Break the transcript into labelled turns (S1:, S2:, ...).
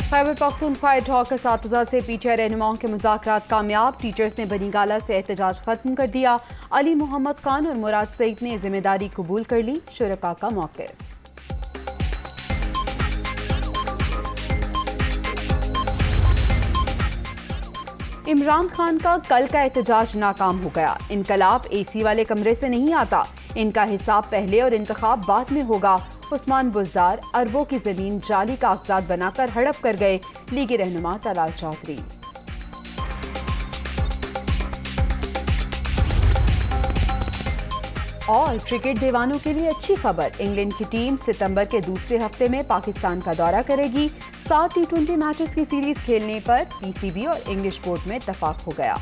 S1: Khyber Pakhtunkhwa ad hoc असातिज़ा से PTI रहनुमाओं के मुज़ाकरात कामयाब। टीचर्स ने बनी गाला से एहतजाज खत्म कर दिया। अली मोहम्मद खान और मुराद सईद ने जिम्मेदारी कबूल कर ली। शुरका का मौक़िफ़। इमरान खान का कल का एहतजाज नाकाम हो गया। इनकलाब एसी वाले कमरे से नहीं आता, इनका हिसाब पहले और इंतखाब बाद में होगा। उस्मान बुज़दार अरबों की जमीन जाली कागजात बनाकर हड़प कर गए। लीगी रहनुमा तलाल चौधरी। और क्रिकेट दीवानों के लिए अच्छी खबर, इंग्लैंड की टीम सितंबर के दूसरे हफ्ते में पाकिस्तान का दौरा करेगी। 7 T20 मैचेस की सीरीज खेलने पर पीसीबी और इंग्लिश बोर्ड में इत्तफाक हो गया।